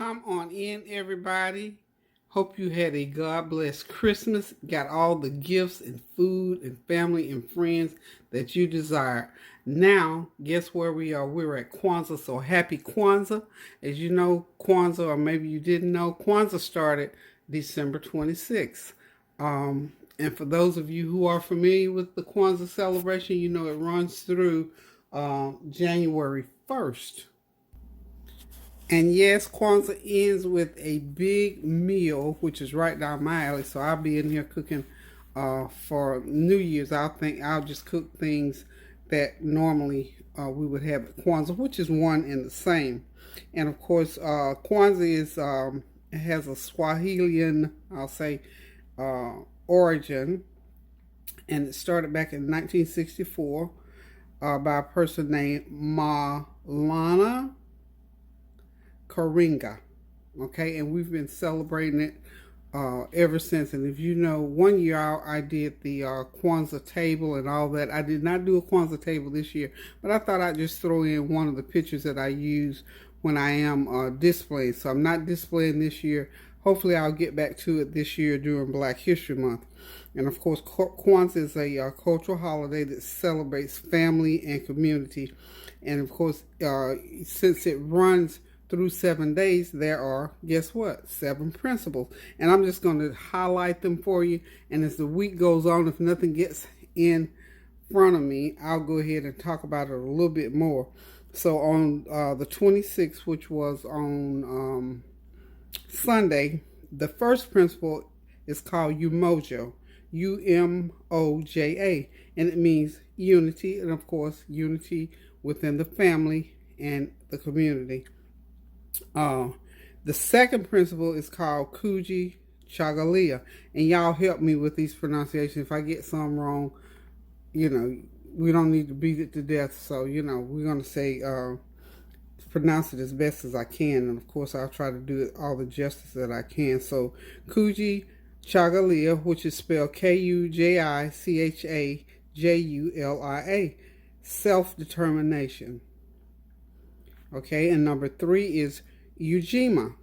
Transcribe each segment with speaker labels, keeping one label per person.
Speaker 1: Come on in, everybody. Hope you had a God bless Christmas. Got all the gifts and food and family and friends that you desire. Now, guess where we are? We're at Kwanzaa, so happy Kwanzaa. As you know, Kwanzaa, or maybe you didn't know, Kwanzaa started December 26th. And for those of you who are familiar with the Kwanzaa celebration, you know it runs through January 1st. And yes, Kwanzaa ends with a big meal, which is right down my alley. So I'll be in here cooking for New Year's. I'll just cook things that normally we would have at Kwanzaa, which is one and the same. And of course, Kwanzaa has a Swahilian, I'll say, origin, and it started back in 1964 by a person named Maulana Karinga. Okay, and we've been celebrating it ever since. And if you know, one year I did the Kwanzaa table and all that. I did not do a Kwanzaa table this year, but I thought I'd just throw in one of the pictures that I use when I am displaying. So I'm not displaying this year. Hopefully I'll get back to it this year during Black History Month. And of course, Kwanzaa is a cultural holiday that celebrates family and community. And of course, since it runs through 7 days, there are, guess what, 7 principles. And I'm just going to highlight them for you. And as the week goes on, if nothing gets in front of me, I'll go ahead and talk about it a little bit more. So on the 26th, which was on Sunday, the first principle is called Umoja, Umoja, and it means unity, and of course, unity within the family and the community. The second principle is called Kuji Chagalia, and y'all help me with these pronunciations. If I get some wrong, you know, we don't need to beat it to death. So, you know, we're going to say, pronounce it as best as I can. And of course, I'll try to do it all the justice that I can. So, Kuji Chagalia, which is spelled Kujichajajulia, self-determination. Okay, and number 3 is Ujima,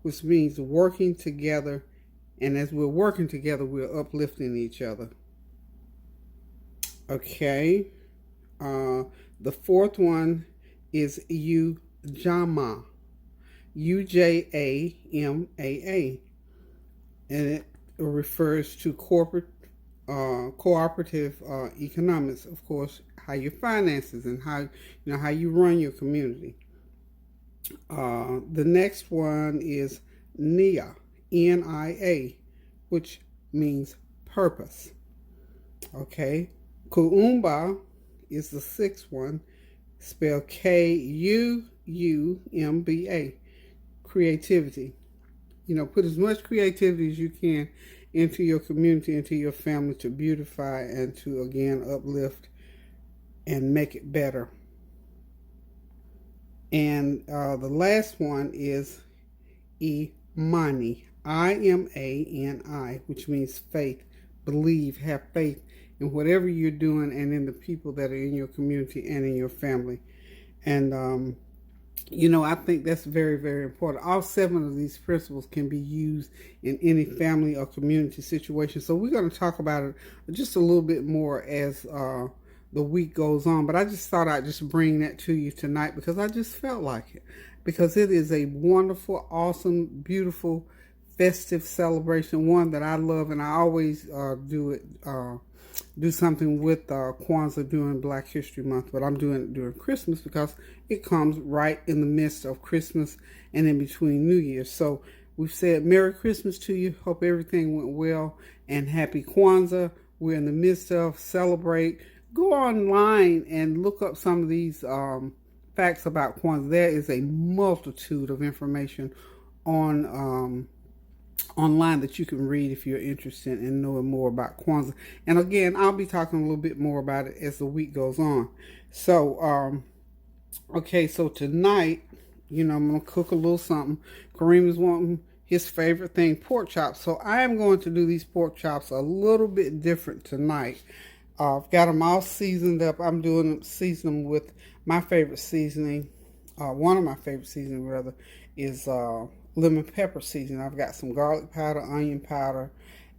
Speaker 1: which means working together. And as we're working together, we're uplifting each other. Okay, the fourth one is Ujima, Ujamaa, and it refers to cooperative economics. Of course, how your finances and how you run your community. The next one is Nia, Nia, which means purpose. Okay, Kuumba is the 6th one, spelled Kuumba, creativity. You know, put as much creativity as you can into your community, into your family, to beautify and to, again, uplift and make it better. And the last one is Imani, Imani, which means faith. Believe, have faith in whatever you're doing and in the people that are in your community and in your family. And, you know, I think that's very, very important. All 7 of these principles can be used in any family or community situation. So we're going to talk about it just a little bit more as the week goes on. But I just thought I'd just bring that to you tonight because I just felt like it. Because it is a wonderful, awesome, beautiful, festive celebration, one that I love, and I always do something with Kwanzaa during Black History Month, but I'm doing it during Christmas because it comes right in the midst of Christmas and in between New Year's. So we've said Merry Christmas to you. Hope everything went well, and Happy Kwanzaa. We're in the midst of celebrate. Go online and look up some of these facts about Kwanzaa. There is a multitude of information on online that you can read if you're interested in knowing more about Kwanzaa. And again, I'll be talking a little bit more about it as the week goes on. So, okay, so tonight, you know, I'm going to cook a little something. Kareem is wanting his favorite thing, pork chops. So I am going to do these pork chops a little bit different tonight. I've got them all seasoned up. I'm doing season them with my favorite seasoning, one of my favorite seasoning rather, is lemon pepper seasoning. I've got some garlic powder, onion powder,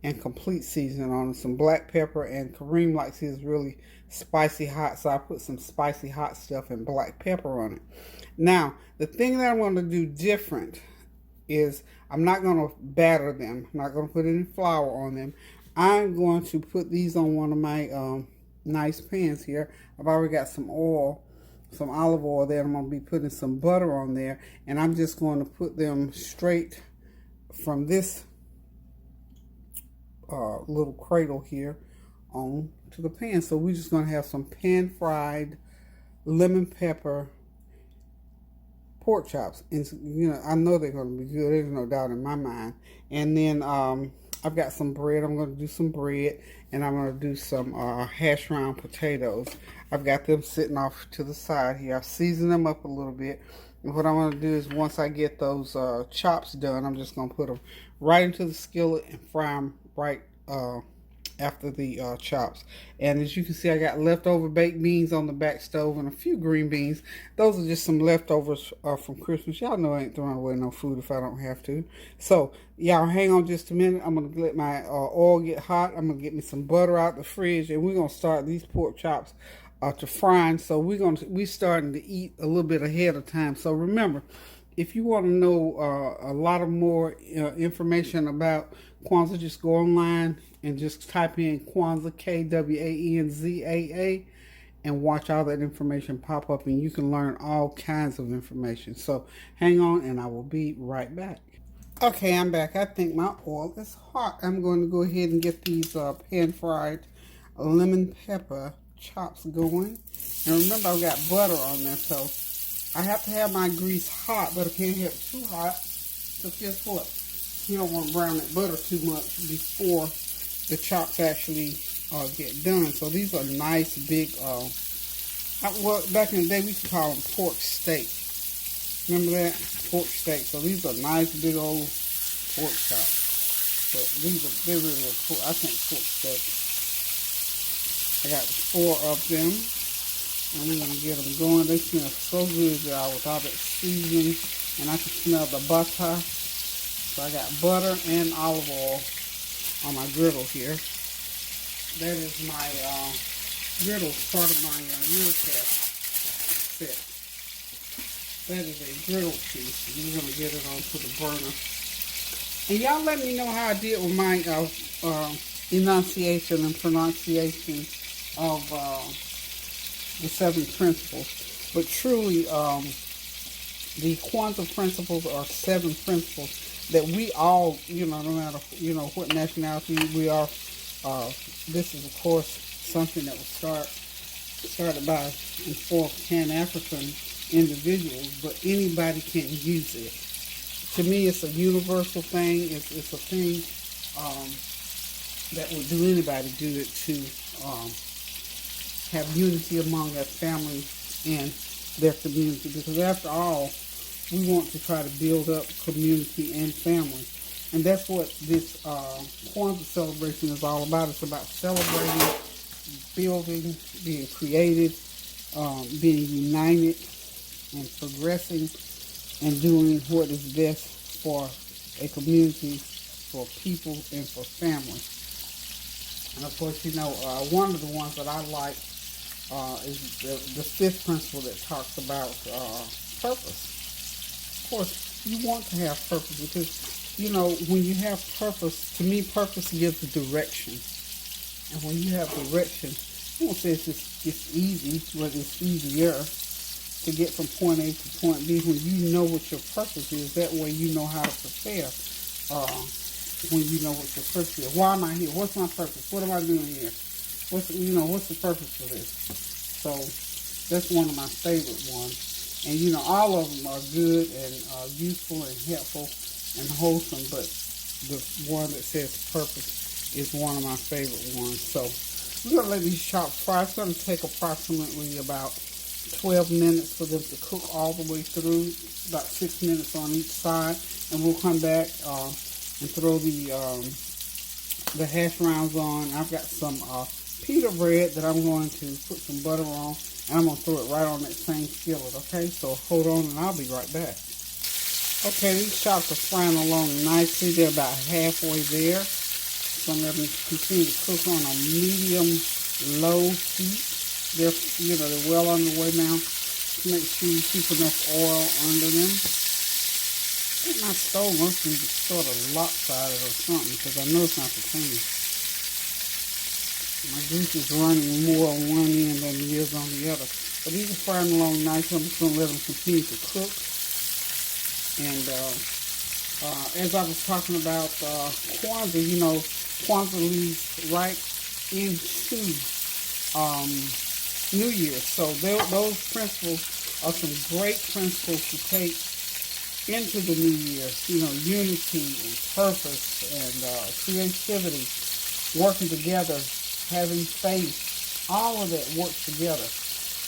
Speaker 1: and complete seasoning on it. Some black pepper, and Kareem likes his really spicy hot, so I put some spicy hot stuff and black pepper on it. Now, the thing that I'm going to do different is I'm not going to batter them. I'm not going to put any flour on them. I'm going to put these on one of my nice pans here. I've already got some oil, some olive oil there. I'm going to be putting some butter on there, and I'm just going to put them straight from this little cradle here on to the pan. So we're just going to have some pan fried lemon pepper pork chops, and you know, I know they're going to be good. There's no doubt in my mind. And then I've got some bread. I'm going to do some bread, and I'm going to do some hash brown potatoes. I've got them sitting off to the side here. I've seasoned them up a little bit. And what I'm going to do is once I get those chops done, I'm just going to put them right into the skillet and fry them right after the chops. And as you can see, I got leftover baked beans on the back stove and a few green beans. Those are just some leftovers from Christmas. Y'all know I ain't throwing away no food if I don't have to. So y'all hang on just a minute. I'm going to let my oil get hot. I'm going to get me some butter out the fridge, and we're going to start these pork chops to frying. So we're starting to eat a little bit ahead of time. So remember, if you want to know a lot of more information about Kwanzaa, just go online and just type in Kwanzaa, Kwanzaa, and watch all that information pop up, and you can learn all kinds of information. So hang on, and I will be right back. Okay, I'm back. I think my oil is hot. I'm going to go ahead and get these pan-fried lemon pepper chops going. And remember, I've got butter on there, so I have to have my grease hot, but I can't have it too hot. So guess what? You don't want to brown that butter too much before the chops actually get done. So these are nice big, well, back in the day we used to call them pork steak. Remember that? Pork steak. So these are nice big old pork chops. But they're really pork, I think pork steak. I got 4 of them, and we're going to get them going. They smell so good, y'all, with all that seasoning, and I can smell the butter. So I got butter and olive oil on my griddle here. That is my griddle, part of my grill set. That is a griddle piece, and we're going to get it onto the burner. And y'all let me know how I did with my enunciation and pronunciation of the 7 principles. But truly, the Kwanzaa principles are 7 principles that we all, you know, no matter, you know, what nationality we are, this is, of course, something that was started by and for Pan-African individuals, but anybody can use it. To me, it's a universal thing. It's a thing that would do anybody do it to have unity among their family and their community. Because after all, we want to try to build up community and family. And that's what this Kwanzaa celebration is all about. It's about celebrating, building, being creative, being united, and progressing, and doing what is best for a community, for people, and for family. And of course, you know, one of the ones that I like is the 5th principle that talks about purpose. Of course, you want to have purpose because, you know, when you have purpose, to me, purpose gives direction. And when you have direction, I won't say it's easy, but it's easier to get from point A to point B when you know what your purpose is. That way you know how to prepare when you know what your purpose is. Why am I here? What's my purpose? What am I doing here? What's the purpose for this? So that's one of my favorite ones. And, you know, all of them are good and useful and helpful and wholesome, but the one that says purpose is one of my favorite ones. So we're going to let these chops fry. It's going to take approximately about 12 minutes for them to cook all the way through, about 6 minutes on each side. And we'll come back and throw the hash browns on. I've got some pita bread that I'm going to put some butter on And I'm going to throw it right on that same skillet, okay? So hold on and I'll be right back. Okay, these chops are frying along nicely. They're about halfway there. So I'm going to continue to cook on a medium-low heat. They're well underway now. Make sure you keep enough oil under them. I think my stove must be sort of lopsided or something because I know it's not the same. My grease is running more on one end than it is on the other. But these are frying along nice. I'm just going to let them continue to cook. And as I was talking about Kwanzaa, Kwanzaa leads right into New Year's. So those principles are some great principles to take into the new year. Unity and purpose and creativity, working together, having faith, all of that works together.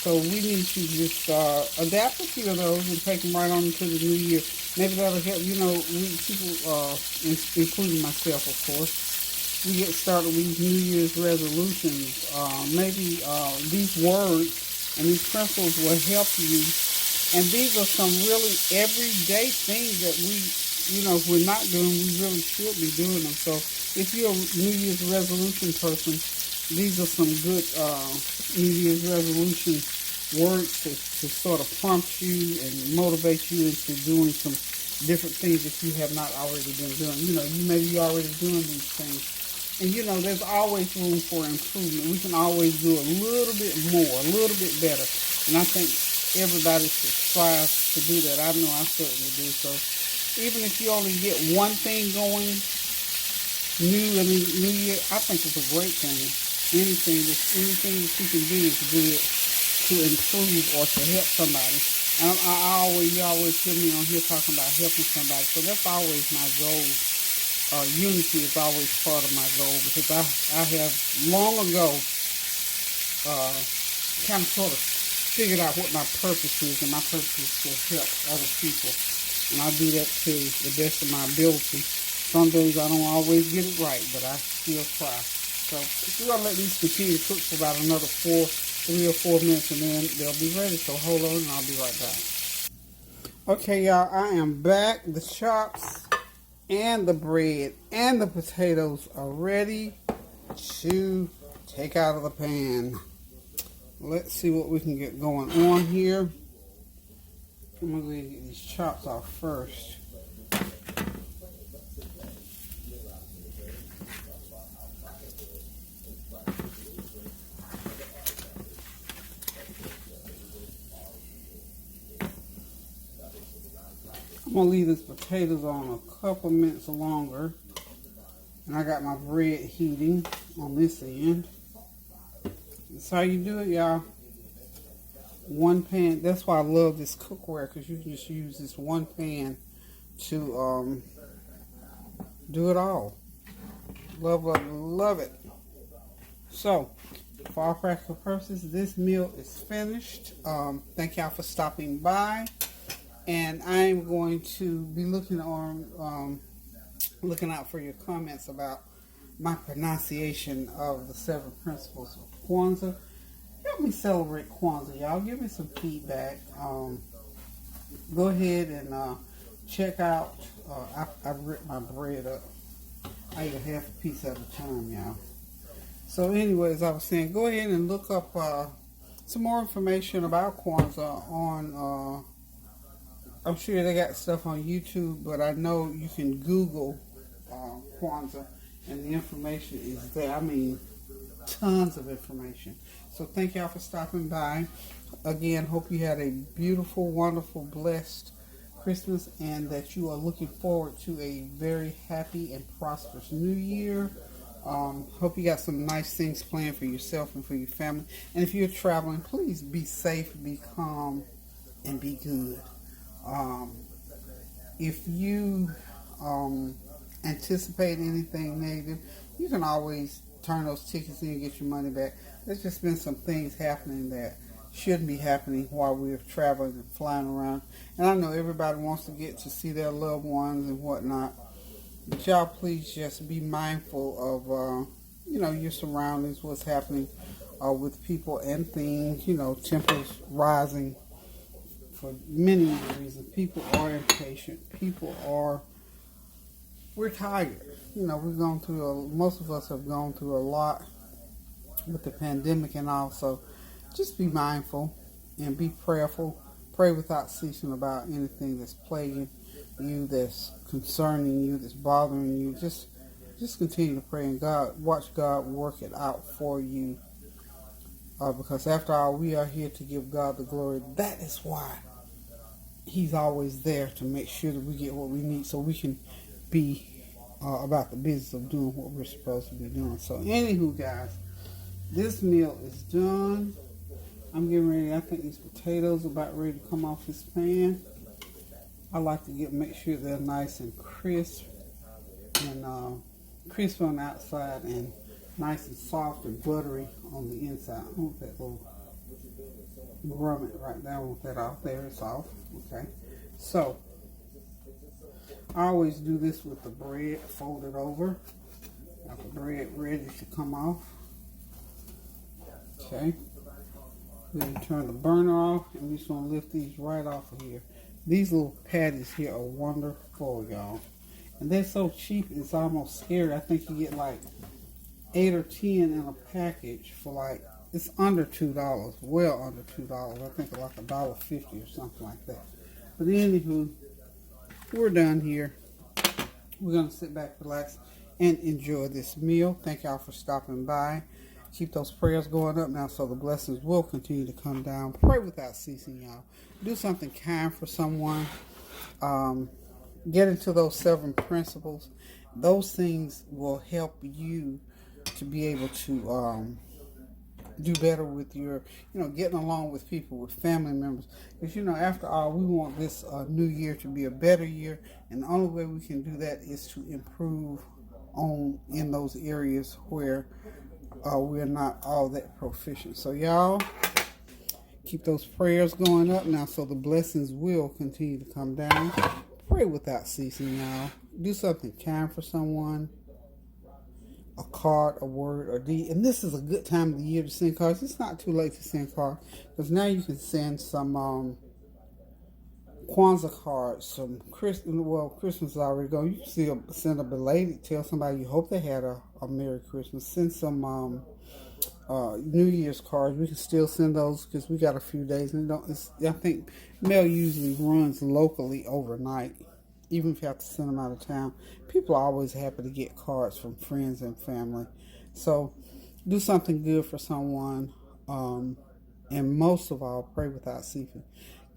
Speaker 1: So we need to just adapt a few of those and take them right on into the new year. Maybe that'll help. We people, including myself, of course, we get started with these New Year's resolutions. Maybe these words and these principles will help you. And these are some really everyday things that if we're not doing, we really should be doing them. So if you're a New Year's resolution person, these are some good New Year's resolution words to sort of prompt you and motivate you into doing some different things if you have not already been doing. You may be already doing these things. And there's always room for improvement. We can always do a little bit more, a little bit better. And I think everybody should strive to do that. I know I certainly do. So even if you only get one thing going new in the new year, I think it's a great thing. Anything that you can do is good to improve or to help somebody. And you always hear me on here talking about helping somebody. So that's always my goal. Unity is always part of my goal because I have long ago kind of sort of figured out what my purpose is, and my purpose is to help other people. And I do that to the best of my ability. Some days I don't always get it right, but I still try. So we're going to let these continue to cook for about another 3 or 4 minutes, and then they'll be ready. So hold on, and I'll be right back. Okay, y'all, I am back. The chops and the bread and the potatoes are ready to take out of the pan. Let's see what we can get going on here. I'm going to go ahead and get these chops off first. I'm going to leave these potatoes on a couple minutes longer. And I got my bread heating on this end. That's how you do it, y'all. One pan. That's why I love this cookware, because you can just use this one pan to do it all. Love, love, love it. So, for all practical purposes, this meal is finished. Thank y'all for stopping by. And I'm going to be looking out for your comments about my pronunciation of the 7 principles of Kwanzaa. Help me celebrate Kwanzaa, y'all. Give me some feedback. Go ahead and check out. I've ripped my bread up. I eat a half a piece at a time, y'all. So anyways, I was saying, go ahead and look up some more information about Kwanzaa on, I'm sure they got stuff on YouTube, but I know you can Google Kwanzaa, and the information is there. I mean, tons of information. So thank y'all for stopping by. Again, hope you had a beautiful, wonderful, blessed Christmas, and that you are looking forward to a very happy and prosperous New Year. Hope you got some nice things planned for yourself and for your family. And if you're traveling, please be safe, be calm, and be good. If you anticipate anything negative, you can always turn those tickets in and get your money back. There's just been some things happening that shouldn't be happening while we're traveling and flying around. And I know everybody wants to get to see their loved ones and whatnot. But y'all please just be mindful of, your surroundings, what's happening with people and things. You know, tempers rising for many reasons. People are impatient. We're tired. You know, we've gone through, most of us have gone through a lot with the pandemic and all. So just be mindful and be prayerful. Pray without ceasing about anything that's plaguing you, that's concerning you, that's bothering you. Just continue to pray and watch God work it out for you. Because after all, we are here to give God the glory. That is why He's always there, to make sure that we get what we need so we can be about the business of doing what we're supposed to be doing. So anywho, guys, this meal is done. I'm getting ready. I think these potatoes are about ready to come off this pan. I like to make sure they're nice and crisp, and crisp on the outside and nice and soft and buttery on the inside. I want that little grommet right there. I want that off. There, it's off. Okay. So I always do this with the bread folded over. Got the bread ready to come off. Okay. Then turn the burner off, and we're just going to lift these right off of here. These little patties here are wonderful, y'all. And they're so cheap, it's almost scary. I think you get like 8 or 10 in a package for like, it's under $2, well under $2. I think like $1.50 or something like that. But anywho, we're done here. We're going to sit back, relax, and enjoy this meal. Thank y'all for stopping by. Keep those prayers going up now so the blessings will continue to come down. Pray without ceasing, y'all. Do something kind for someone. Get into those 7 principles. Those things will help you to be able to do better with your, getting along with people, with family members. Because, after all, we want this new year to be a better year. And the only way we can do that is to improve in those areas where we're not all that proficient. So, y'all, keep those prayers going up now so the blessings will continue to come down. Pray without ceasing, y'all. Do something kind for someone. A card, a word, or deed. And this is a good time of the year to send cards. It's not too late to send cards, because now you can send some Kwanzaa cards, some Christmas is already gone. You can still send a belated, tell somebody you hope they had a Merry Christmas. Send some New Year's cards. We can still send those because we got a few days. And I think mail usually runs locally overnight, even if you have to send them out of town. People are always happy to get cards from friends and family. So do something good for someone. And most of all, pray without ceasing.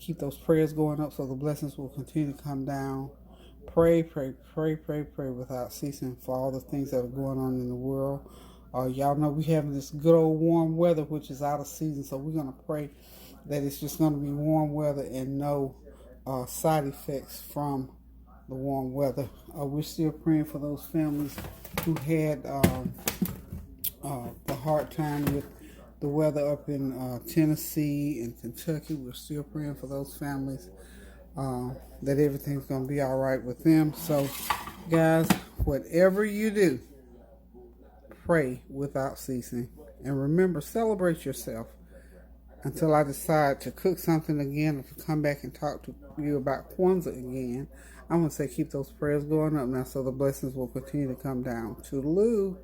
Speaker 1: Keep those prayers going up so the blessings will continue to come down. Pray without ceasing for all the things that are going on in the world. Y'all know we having this good old warm weather, which is out of season. So we're going to pray that it's just going to be warm weather and no side effects from the warm weather. We're still praying for those families who had the hard time with the weather up in Tennessee and Kentucky. We're still praying for those families, that everything's going to be all right with them. So, guys, whatever you do, pray without ceasing. And remember, celebrate yourself. Until I decide to cook something again or to come back and talk to you about Kwanzaa again, I'm going to say keep those prayers going up now so the blessings will continue to come down. Toodaloo.